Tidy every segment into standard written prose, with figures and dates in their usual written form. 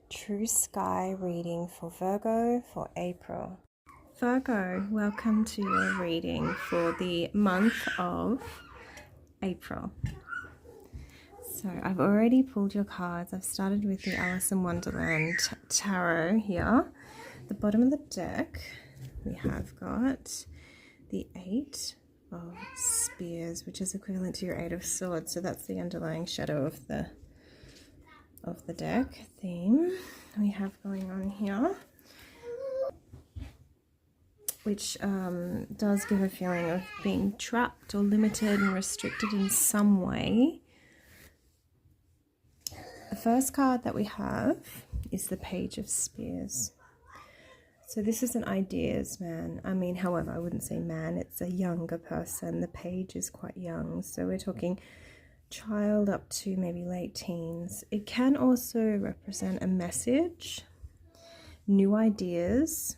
True Sky reading for Virgo for April. Virgo, welcome to your reading for the month of April. So I've already pulled your cards. I've started with the Alice in Wonderland Tarot here. At the bottom of the deck, we have got the Eight of Spears, which is equivalent to your Eight of Swords. So that's the underlying shadow of the deck theme we have going on here, which does give a feeling of being trapped or limited and restricted in some way. The first card that we have is the Page of Spears. So this is an ideas man. However, I wouldn't say man, it's a younger person. The page is quite young, so we're talking child up to maybe late teens. It can also represent a message, new ideas,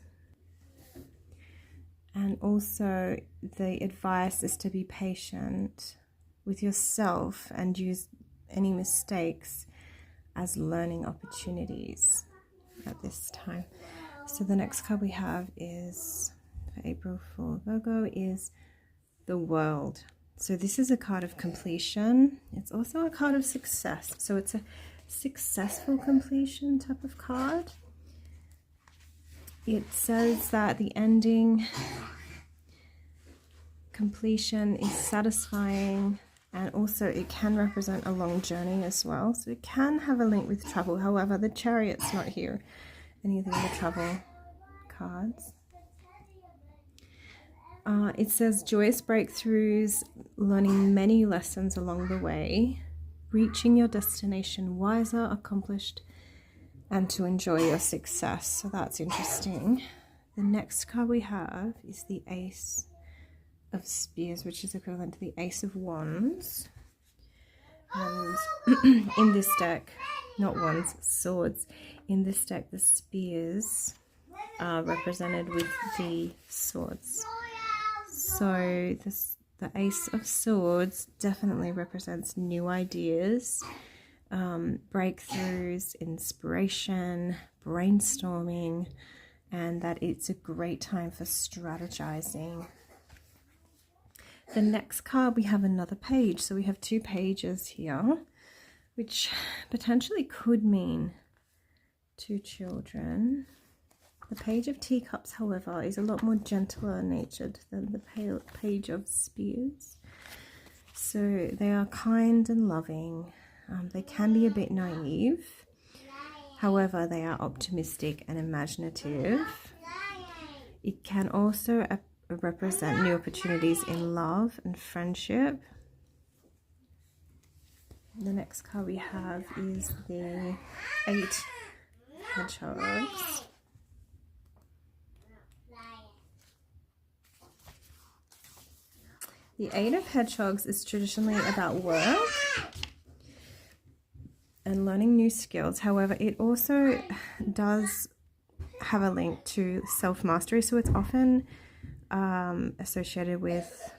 and also the advice is to be patient with yourself and use any mistakes as learning opportunities at this time. So the next card we have is for April for Virgo is the World. So this is a card of completion. It's also a card of success. So it's a successful completion type of card. It says that the ending, completion is satisfying, and also it can represent a long journey as well. So it can have a link with travel. However, the Chariot's not here. Anything in the travel cards. It says joyous breakthroughs, learning many lessons along the way, reaching your destination wiser, accomplished, and to enjoy your success. So that's interesting. The next card we have is the Ace of Spears, which is equivalent to the Ace of Wands. And in this deck, not wands, swords. In this deck, the spears are represented with the swords. So the Ace of Swords definitely represents new ideas, breakthroughs, inspiration, brainstorming, and that it's a great time for strategizing. The next card, we have another page. So we have two pages here, which potentially could mean two children. The Page of Teacups, however, is a lot more gentler natured than the Page of Spears. So they are kind and loving. They can be a bit naive. However, they are optimistic and imaginative. It can also represent new opportunities in love and friendship. The next card we have is the Eight Hedgehogs. The Eight of Hedgehogs is traditionally about work and learning new skills. However, it also does have a link to self-mastery. So it's often associated with,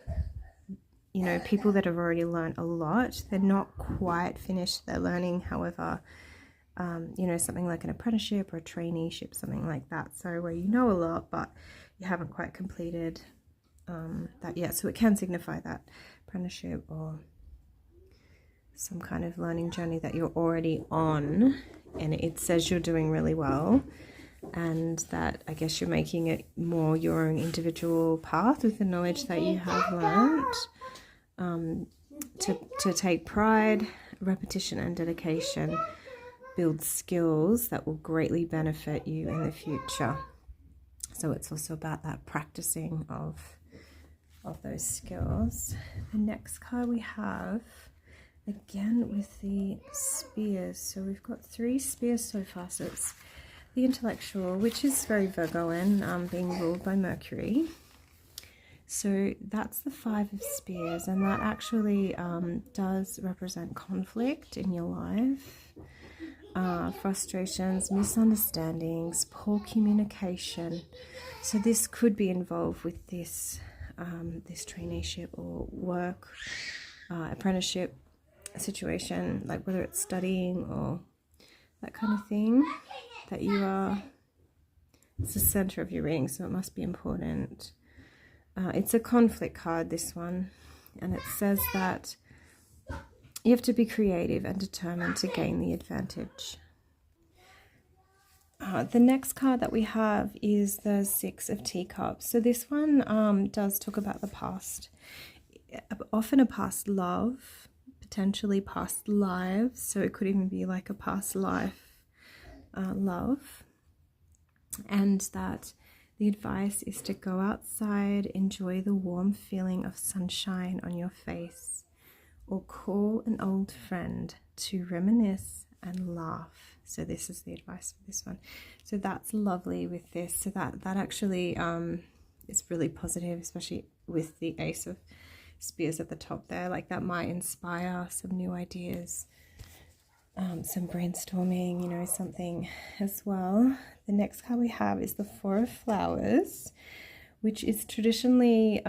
people that have already learned a lot. They're not quite finished their learning. However, something like an apprenticeship or a traineeship, something like that. So where you know a lot, but you haven't quite completed that yet. So it can signify that apprenticeship or some kind of learning journey that you're already on, and it says you're doing really well, and that I guess you're making it more your own individual path with the knowledge that you have learned. To take pride, repetition, and dedication build skills that will greatly benefit you in the future. So it's also about that practicing of those skills. The next card we have, again with the spears. So we've got three spears so far. So it's the intellectual, which is very Virgoan, being ruled by Mercury. So that's the Five of Spears, and that actually does represent conflict in your life, frustrations, misunderstandings, poor communication. So this could be involved with this traineeship or work, apprenticeship situation, like whether it's studying or that kind of thing, that you are, it's the center of your reading, so it must be important. It's a conflict card, this one, and it says that you have to be creative and determined to gain the advantage. The next card that we have is the Six of Teacups. So this one does talk about the past, often a past love, potentially past lives. So it could even be like a past life love. And that the advice is to go outside, enjoy the warm feeling of sunshine on your face, or call an old friend to reminisce and laugh. So this is the advice for this one. So that's lovely with this. So that actually is really positive, especially with the Ace of Spears at the top there. Like that might inspire some new ideas, some brainstorming, you know, something as well. The next card we have is the Four of Flowers, which is traditionally,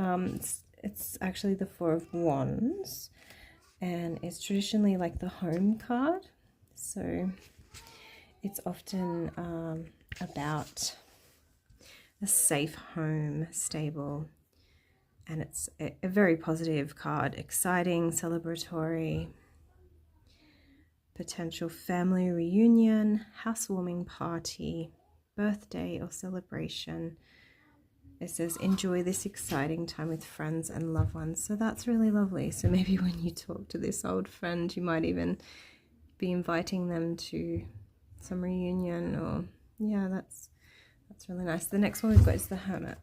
it's actually the Four of Wands, and it's traditionally like the home card. So it's often about a safe home, stable, and it's a very positive card, exciting, celebratory, potential family reunion, housewarming party, birthday or celebration. It says enjoy this exciting time with friends and loved ones. So that's really lovely. So maybe when you talk to this old friend, you might even be inviting them to some reunion, or yeah, that's really nice. The next one we've got is the Hermit,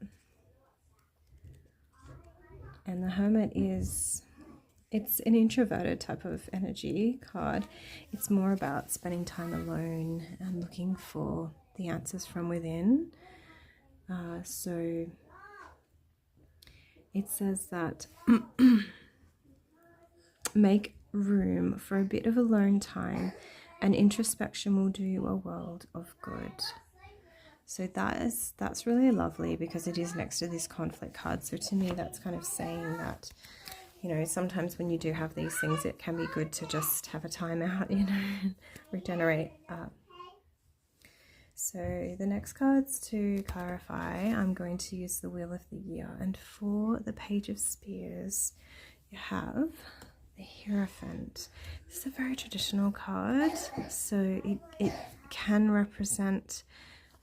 and the Hermit is, it's an introverted type of energy card. It's more about spending time alone and looking for the answers from within. So it says that make room for a bit of alone time, and introspection will do you a world of good. So that's really lovely, because it is next to this conflict card. So to me, that's kind of saying that, you know, sometimes when you do have these things, it can be good to just have a time out, you know, regenerate. So the next cards to clarify, I'm going to use the Wheel of the Year. And for the Page of Spears, you have the Hierophant. This is a very traditional card, so it can represent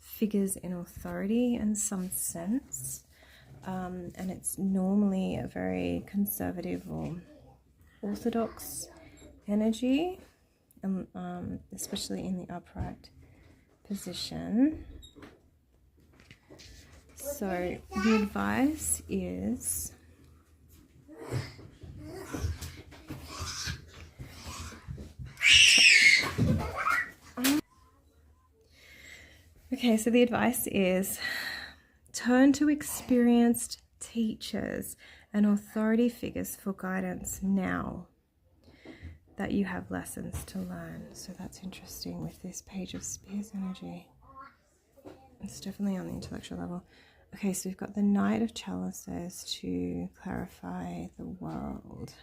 figures in authority in some sense, and it's normally a very conservative or orthodox energy, especially in the upright position. So the advice is okay, so the advice is turn to experienced teachers and authority figures for guidance now that you have lessons to learn. So that's interesting with this Page of Spears energy. It's definitely on the intellectual level. Okay, so we've got the Knight of Chalices to clarify the world.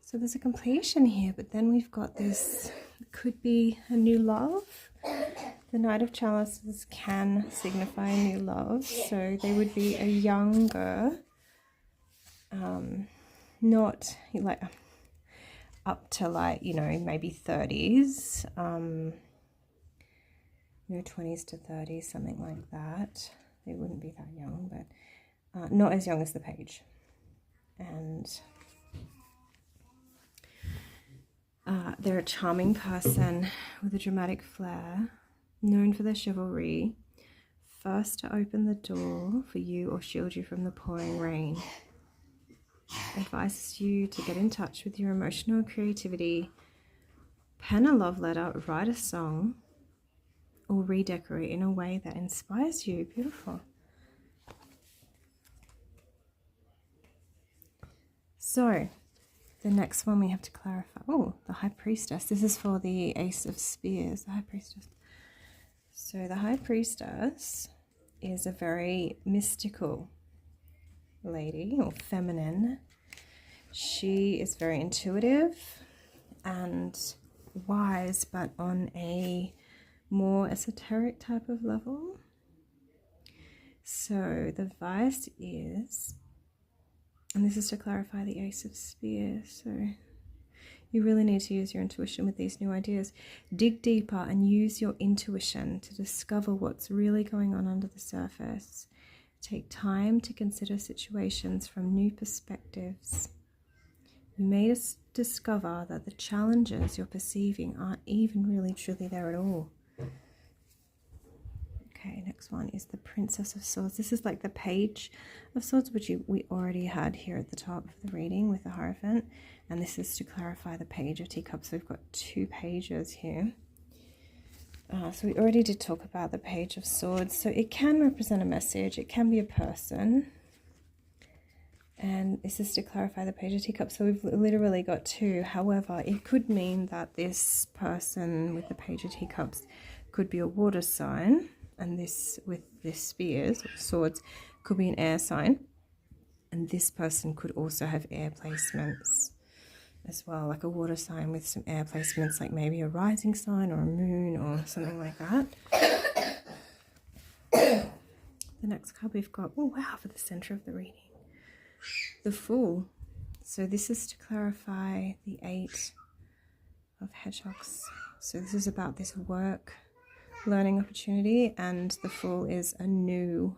So there's a completion here, but then we've got this, could be a new love. The Knight of Chalices can signify a new love, so they would be a younger, not like up to like, you know, maybe 30s, you know, 20s to 30s, something like that. They wouldn't be that young, but not as young as the Page. And they're a charming person with a dramatic flair, known for their chivalry, first to open the door for you or shield you from the pouring rain. Advises you to get in touch with your emotional creativity, pen a love letter, write a song, or redecorate in a way that inspires you. Beautiful. So the next one we have to clarify. Oh, the High Priestess. This is for the Ace of Spears, the High Priestess. So the High Priestess is a very mystical lady, or feminine. She is very intuitive, and wise, but on a more esoteric type of level. So the advice is, and this is to clarify the Ace of Spears, so you really need to use your intuition with these new ideas. Dig deeper and use your intuition to discover what's really going on under the surface. Take time to consider situations from new perspectives. You may discover that the challenges you're perceiving aren't even really truly there at all. Okay, next one is the Princess of Swords. This is like the Page of Swords, which we already had here at the top of the reading with the Hierophant. And this is to clarify the Page of Teacups. So we've got 2 pages here. So we already did talk about the Page of Swords. So it can represent a message. It can be a person. And this is to clarify the Page of Teacups. So we've literally got 2. However, it could mean that this person with the Page of Teacups could be a water sign. And this, with this spears or swords, could be an air sign. And this person could also have air placements as well, like a water sign with some air placements, like maybe a rising sign or a moon or something like that. The next card we've got, oh wow, for the center of the reading, the Fool. So this is to clarify the 8 of Hedgehogs. So this is about this work learning opportunity, and the Fool is a new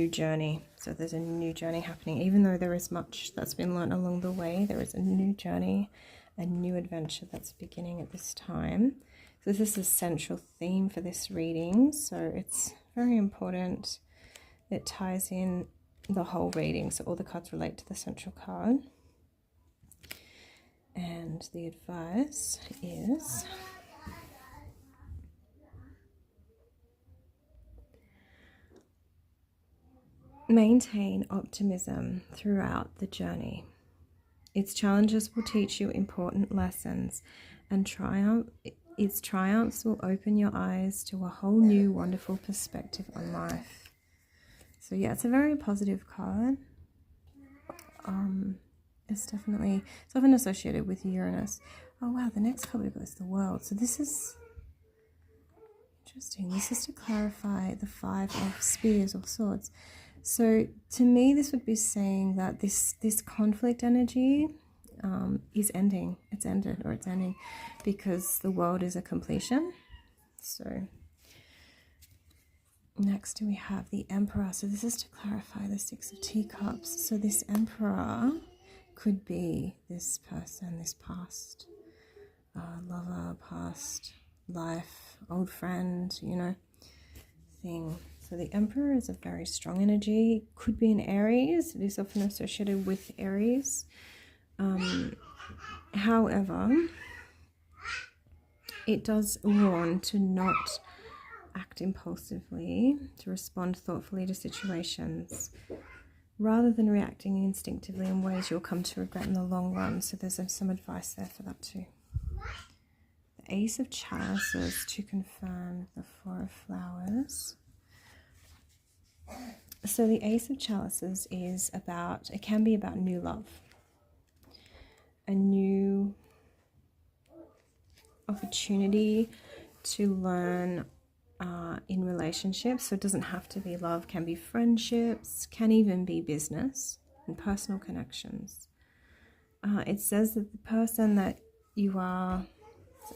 journey. So there's a new journey happening. Even though there is much that's been learned along the way, there is a new journey, a new adventure that's beginning at this time. So this is the central theme for this reading, so it's very important. It ties in the whole reading, so all the cards relate to the central card. And the advice is, maintain optimism throughout the journey. Its challenges will teach you important lessons, and its triumphs will open your eyes to a whole new wonderful perspective on life. So yeah, it's a very positive card. It's often associated with Uranus. Oh wow, the next card we've got is the World. So this is interesting. This is to clarify the 5 of Spears or Swords. So to me, this would be saying that this conflict energy is ending. It's ended, or it's ending, because the world is a completion. So next we have the Emperor. So this is to clarify the 6 of Teacups. So this Emperor could be this person, this past lover, past life, old friend, thing. So the Emperor is a very strong energy. Could be an Aries. It is often associated with Aries. However, it does warn to not act impulsively, to respond thoughtfully to situations, rather than reacting instinctively in ways you'll come to regret in the long run. So there's some advice there for that too. The Ace of Chalices to confirm the 4 of Flowers. So the Ace of Chalices is about, it can be about new love, a new opportunity to learn in relationships. So it doesn't have to be love, can be friendships, can even be business and personal connections. It says that the person that you are,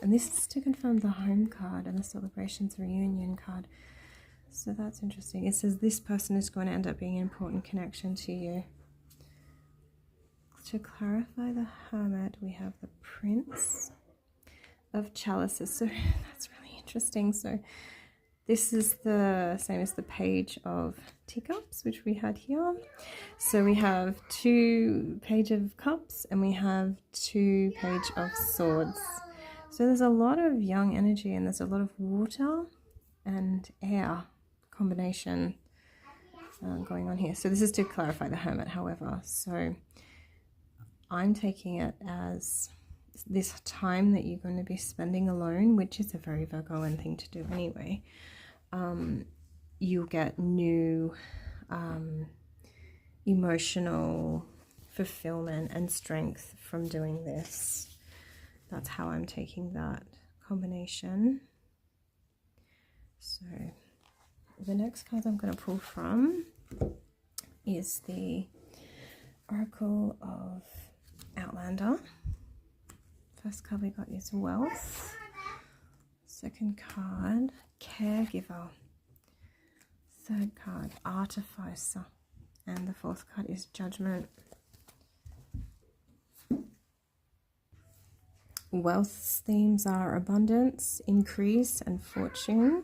and this is to confirm the Home card and the Celebrations Reunion card. So that's interesting. It says this person is going to end up being an important connection to you. To clarify the Hermit, we have the Prince of Chalices. So that's really interesting. So this is the same as the Page of Teacups, which we had here. So we have 2 Page of Cups and we have 2 Page of Swords. So there's a lot of young energy and there's a lot of water and air combination going on here. So this is to clarify the Hermit, however. So I'm taking it as this time that you're going to be spending alone, which is a very Virgoan thing to do anyway. You'll get new emotional fulfillment and strength from doing this. That's how I'm taking that combination. So the next card I'm going to pull from is the Oracle of Outlander. First card we got is Wealth. Second card, Caregiver. Third card, Artificer. And the fourth card is Judgment. Wealth's themes are abundance, increase, and fortune.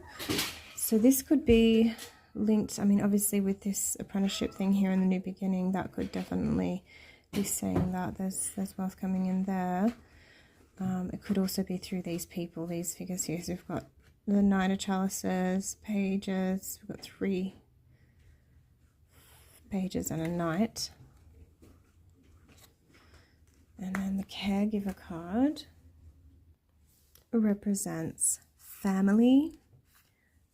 So this could be linked, I mean, obviously with this apprenticeship thing here in the new beginning, that could definitely be saying that there's wealth coming in there. It could also be through these people, these figures here. So we've got the Knight of Chalices, pages. We've got 3 pages and a knight. And then the Caregiver card represents family,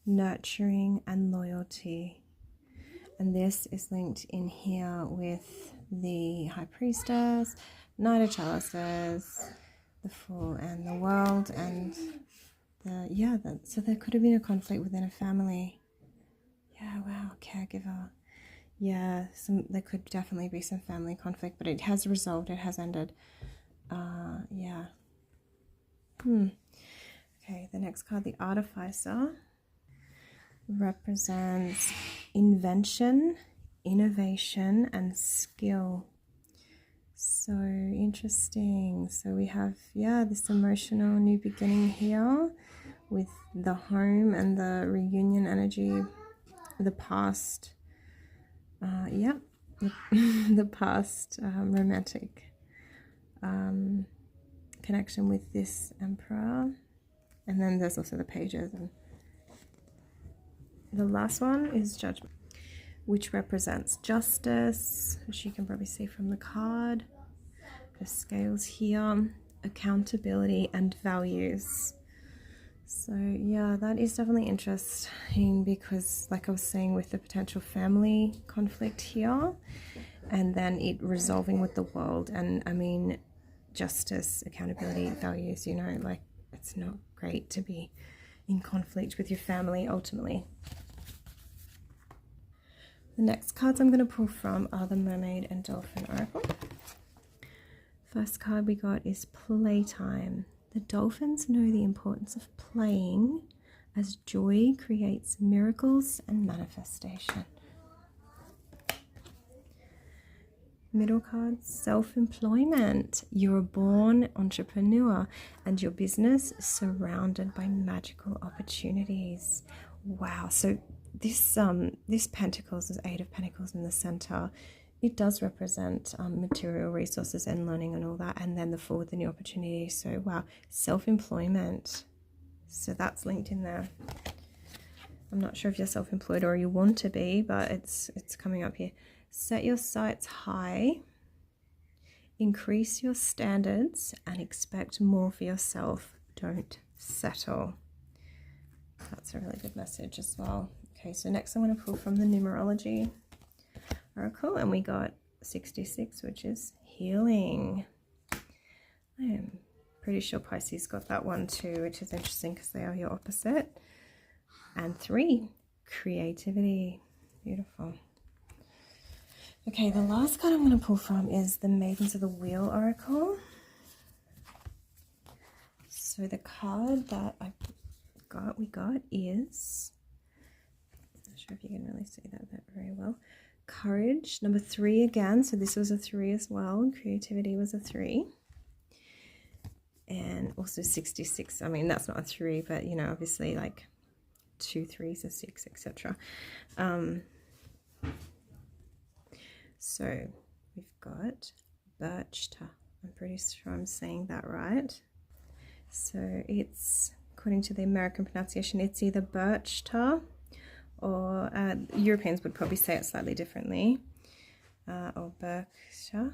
nurturing, and loyalty. And this is linked in here with the High Priestess, Knight of Chalices, the Fool, and the World, and so there could have been a conflict within a family. Yeah, wow, Caregiver. Yeah, there could definitely be some family conflict, but it has resolved, it has ended. Yeah. Okay, the next card, the Artificer, represents invention, innovation, and skill. So interesting. So we have, this emotional new beginning here with the home and the reunion energy, the past, the past romantic connection with this Emperor. And then there's also the pages. And the last one is Judgment, which represents justice, which you can probably see from the card. The scales here, accountability, and values. So yeah, that is definitely interesting because, like I was saying, with the potential family conflict here, and then it resolving with the world, and I mean, justice, accountability, values, you know, like it's not great to be in conflict with your family ultimately. The next cards I'm going to pull from are the Mermaid and Dolphin Oracle. First card we got is Playtime. The dolphins know the importance of playing as joy creates miracles and manifestation. Middle card, self-employment. You're a born entrepreneur and your business is surrounded by magical opportunities. Wow, so this Pentacles, this 8 of Pentacles in the center, it does represent material resources and learning and all that, and then the Fool with the new opportunity. So wow, self-employment. So that's linked in there. I'm not sure if you're self-employed or you want to be, but it's coming up here. Set your sights high, increase your standards, and expect more for yourself. Don't settle. That's a really good message as well. Okay, so next I'm going to pull from the Numerology Oracle, and we got 66, which is healing. I am pretty sure Pisces got that one too, which is interesting because they are your opposite. And 3, creativity. Beautiful. Okay, the last card I'm going to pull from is the Maidens of the Wheel Oracle. So the card that we got is, I'm not sure if you can really see that very well, Courage, number 3 again. So this was a 3 as well. Creativity was a 3. And also 66. I mean, that's not a 3, but you know, obviously like 2 3s are 6, etc. So we've got Berchta. I'm pretty sure I'm saying that right. So it's, according to the American pronunciation, it's either Berchta or Europeans would probably say it slightly differently, or Berchta.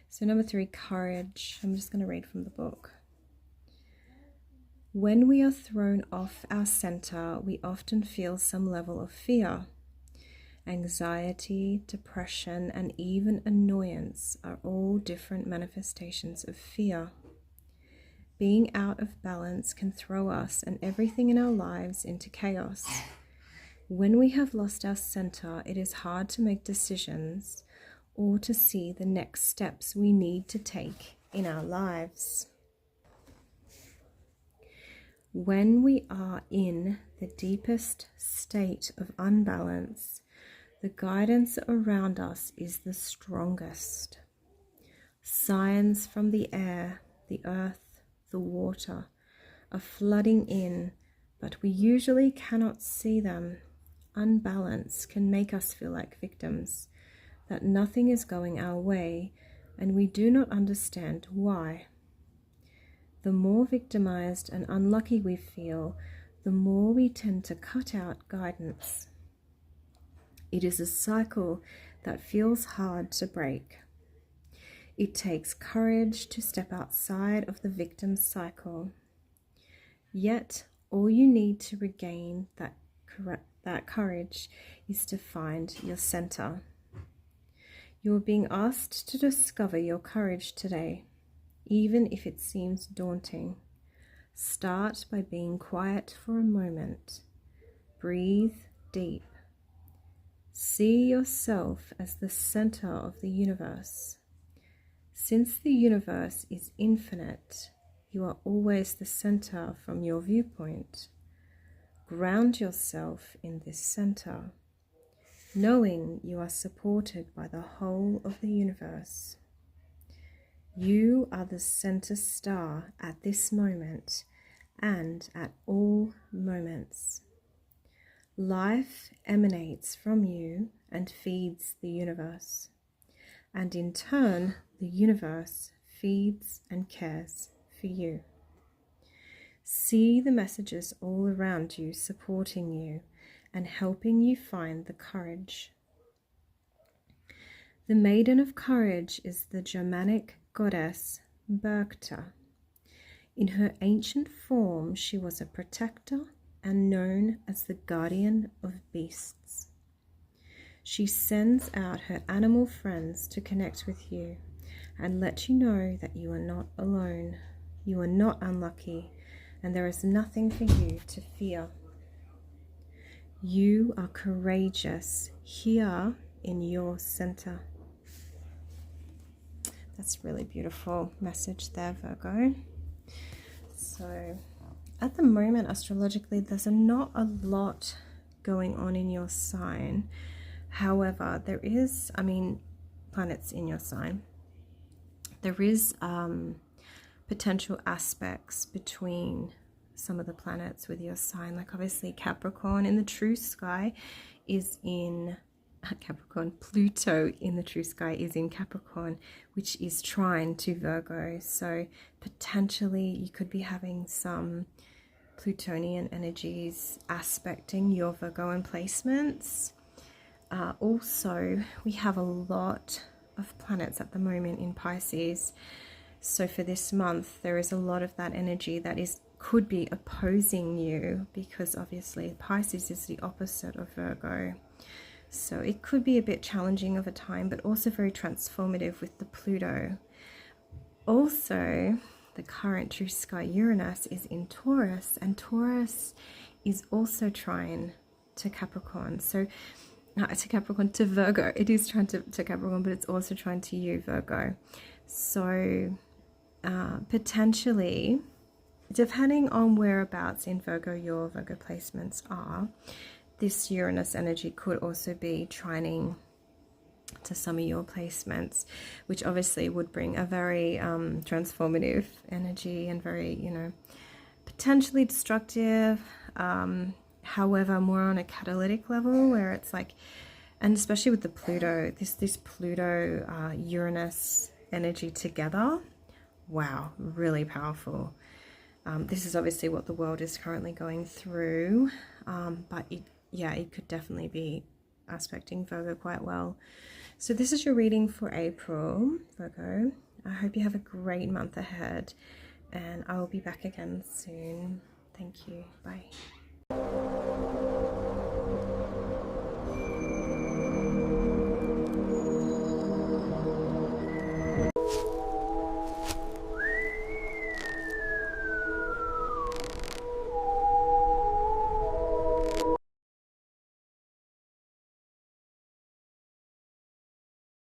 So number 3, courage. I'm just going to read from the book. When we are thrown off our center, we often feel some level of fear. Anxiety, depression, and even annoyance are all different manifestations of fear. Being out of balance can throw us and everything in our lives into chaos. When we have lost our center, it is hard to make decisions or to see the next steps we need to take in our lives. When we are in the deepest state of unbalance, the guidance around us is the strongest. Signs from the air, the earth, the water are flooding in, but we usually cannot see them. Unbalance can make us feel like victims, that nothing is going our way, and we do not understand why. The more victimized and unlucky we feel, the more we tend to cut out guidance. It is a cycle that feels hard to break. It takes courage to step outside of the victim cycle. Yet, all you need to regain that courage is to find your center. You are being asked to discover your courage today, even if it seems daunting. Start by being quiet for a moment. Breathe deep. See yourself as the center of the universe. Since the universe is infinite, you are always the center from your viewpoint. Ground yourself in this center, knowing you are supported by the whole of the universe. You are the center star at this moment and at all moments. Life emanates from you and feeds the universe, and in turn, the universe feeds and cares for you. See the messages all around you supporting you and helping you find the courage. The Maiden of Courage is the Germanic goddess Berchta. In her ancient form, she was a protector and known as the guardian of beasts. She sends out her animal friends to connect with you and let you know that you are not alone, you are not unlucky, and there is nothing for you to fear. You are courageous here in your center. That's really beautiful message there, Virgo. So at the moment, astrologically, there's not a lot going on in your sign. However, there is, planets in your sign. There is potential aspects between some of the planets with your sign. Like obviously Capricorn in the true sky is in Capricorn. Pluto in the true sky is in Capricorn, which is trine to Virgo. So potentially you could be having some Plutonian energies aspecting your Virgoan placements. Also, we have a lot of planets at the moment in Pisces. So for this month, there is a lot of that energy that could be opposing you, because obviously Pisces is the opposite of Virgo. So it could be a bit challenging of a time, but also very transformative with the Pluto. Also, the current true sky Uranus is in Taurus, and Taurus is also trine to Capricorn. So to Virgo. It is trine to Capricorn, but it's also trine to you, Virgo. So potentially, depending on whereabouts in Virgo your Virgo placements are, this Uranus energy could also be trining to some of your placements, which obviously would bring a very transformative energy and very, potentially destructive, however, more on a catalytic level, where it's like, and especially with the Pluto, this Pluto Uranus energy together, wow, really powerful. This is obviously what the world is currently going through, but it could definitely be aspecting Virgo quite well. So this is your reading for April, Virgo. I hope you have a great month ahead, and I will be back again soon. Thank you. Bye.